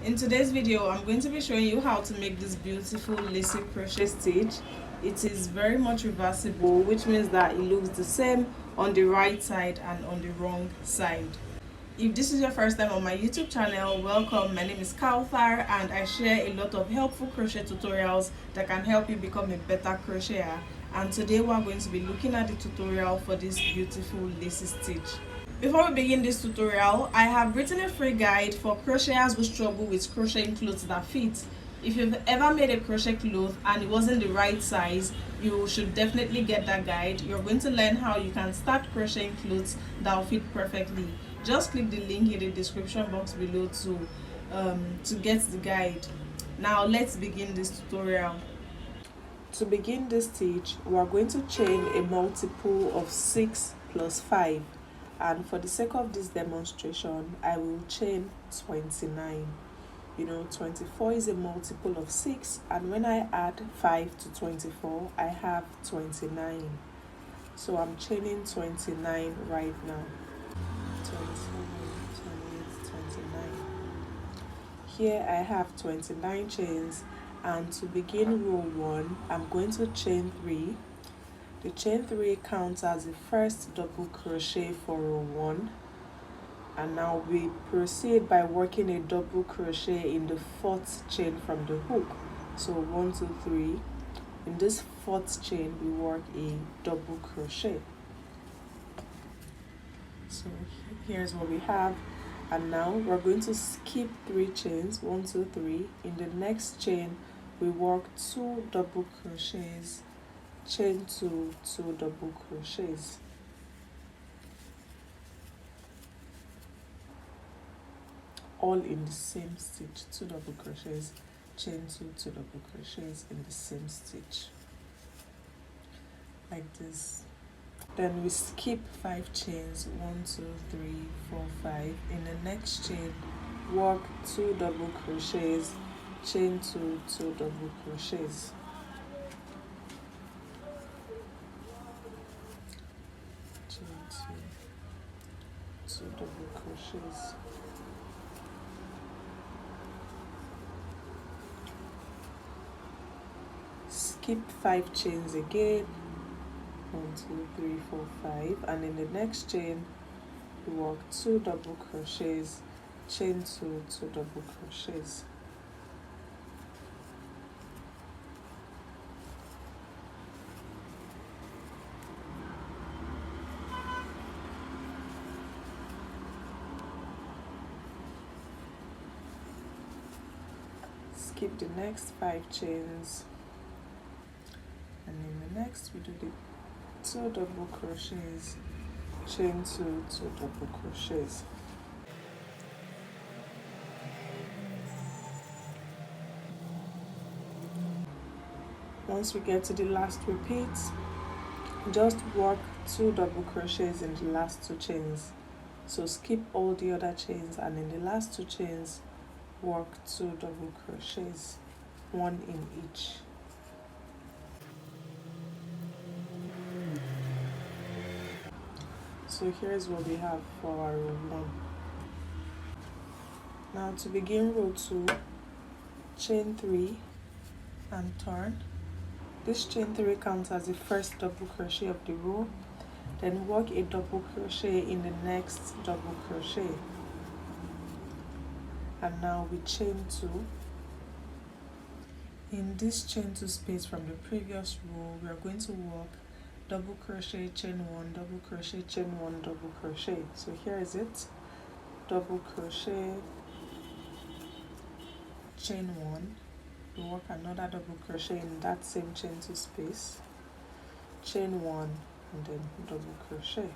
In today's video, I'm going to be showing you how to make this beautiful lacy crochet stitch. It is very much reversible, which means that it looks the same on the right side and on the wrong side. If this is your first time on my YouTube channel, welcome. My name is Kauthar and I share a lot of helpful crochet tutorials that can help you become a better crocheter. And today we're going to be looking at the tutorial for this beautiful lacy stitch. Before we begin this tutorial, I have written a free guide for crocheters who struggle with crocheting clothes that fit. If you've ever made a crochet cloth and it wasn't the right size, you should definitely get that guide. You're going to learn how you can start crocheting clothes that will fit perfectly. Just click the link in the description box below to get the guide. Now let's begin this tutorial. To begin this stitch, we are going to chain a multiple of 6 plus 5. And for the sake of this demonstration, I will chain 29. 24 is a multiple of 6, and when I add 5 to 24, I have 29. So I'm chaining 29 right now. 27, 28, 29. Here I have 29 chains, and to begin row 1, I'm going to chain 3. The chain 3 counts as the first double crochet for row 1, and now we proceed by working a double crochet in the 4th chain from the hook. So 1, 2, 3. In this 4th chain we work a double crochet. So here's what we have, and now we're going to skip 3 chains, 1, 2, 3. In the next chain we work 2 double crochets, chain 2, 2 double crochets. All in the same stitch, 2 double crochets, chain 2, 2 double crochets in the same stitch, like this. Then we skip 5 chains, 1, 2, 3, 4, 5. In the next chain, work 2 double crochets, chain 2, 2 double crochets. Chain 2, 2 double crochets. Skip 5 chains again, 1, 2, 3, 4, 5, and in the next chain we work 2 double crochets, chain 2, 2 double crochets. Skip the next 5 chains, and in the next we do the 2 double crochets, chain 2, 2 double crochets. Once we get to the last repeat, just work 2 double crochets in the last 2 chains. So skip all the other chains, and in the last 2 chains work 2 double crochets, 1 in each. So here's what we have for our row 1. Now to begin row 2, chain 3 and turn. This chain 3 counts as the first double crochet of the row. Then work a double crochet in the next double crochet. And now we chain 2. In this chain 2 space from the previous row, we are going to work double crochet, chain 1, double crochet, chain 1, double crochet. So here is it. Double crochet, chain 1. We work another double crochet in that same chain 2 space, chain 1, and then double crochet,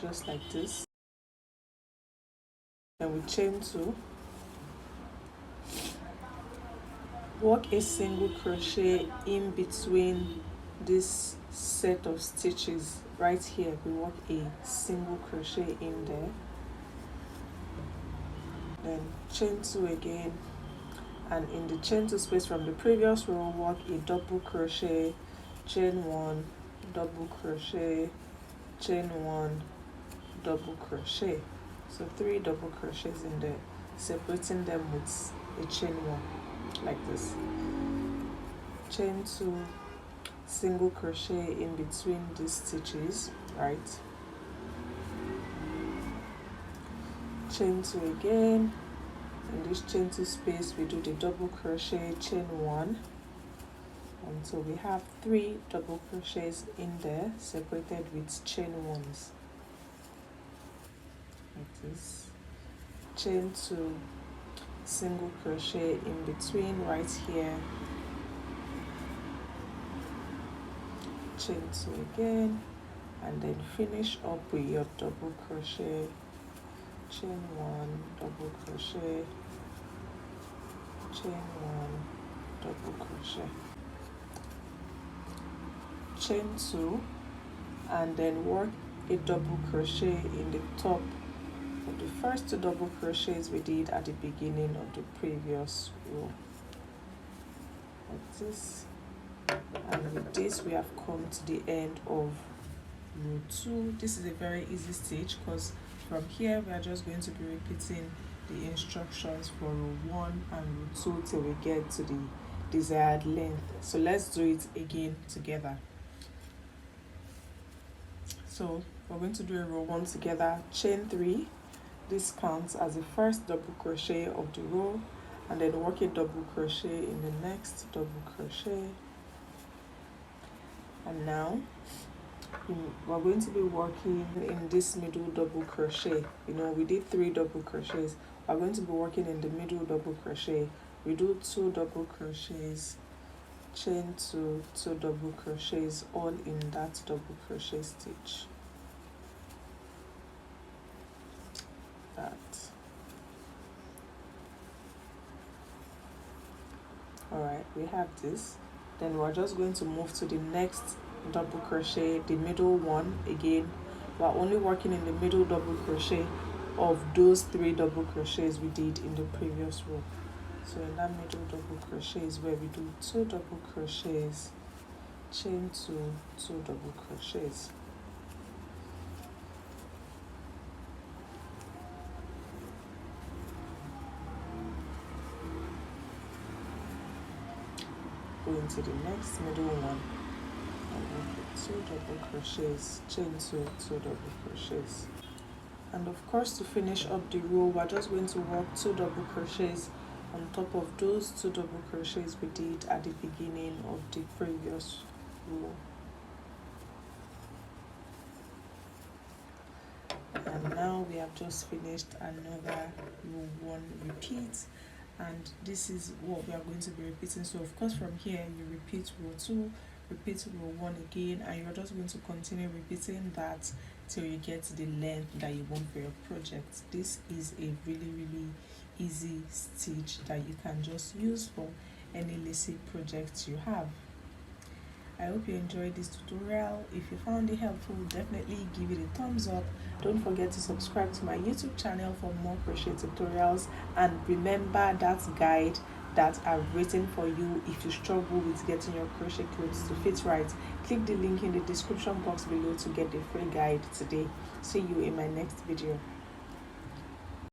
just like this. Then we chain 2, work a single crochet in between this set of stitches right here. We work a single crochet in there, then chain 2 again, and in the chain 2 space from the previous row work a double crochet, chain 1, double crochet, chain 1, double crochet. So 3 double crochets in there. separating them with a chain 1 like this. Chain 2, single crochet in between these stitches, right? Chain 2 again. In this chain 2 space, we do the double crochet, chain 1 until we have 3 double crochets in there, separated with chain 1s like this. Chain 2, single crochet in between right here, chain 2 again, and then finish up with your double crochet, chain 1, double crochet, chain 1, double crochet, chain 2, and then work a double crochet in the top of the first 2 double crochets we did at the beginning of the previous row like this. And with this, we have come to the end of row 2. This is a very easy stitch because from here we are just going to be repeating the instructions for row 1 and row 2 till we get to the desired length. So let's do it again together. So we're going to do a row 1 together, chain 3. This counts as the first double crochet of the row, and then work a double crochet in the next double crochet. And now we're going to be working in this middle double crochet. You know, we did 3 double crochets. We're going to be working in the middle double crochet. We do 2 double crochets, chain 2, 2 double crochets, all in that double crochet stitch. That. Alright, we have this. Then we're just going to move to the next double crochet, the middle one again. We're only working in the middle double crochet of those 3 double crochets we did in the previous row. So in that middle double crochet is where we do 2 double crochets, chain 2, 2 double crochets. Go into the next middle one and work 2 double crochets, chain 2, 2 double crochets. And of course, to finish up the row, we're just going to work 2 double crochets on top of those 2 double crochets we did at the beginning of the previous row. And now we have just finished another row 1 repeat, and this is what we are going to be repeating. So of course, from here you repeat row 2, repeat row 1 again, and you're just going to continue repeating that till you get to the length that you want for your project. This is a really easy stitch that you can just use for any Lacy project you have. I hope you enjoyed this tutorial. If you found it helpful, definitely give it a thumbs up. Don't forget to subscribe to my YouTube channel for more crochet tutorials, and remember that guide that I've written for you if you struggle with getting your crochet clothes to fit right. Click the link in the description box below to get the free guide today. See you in my next video.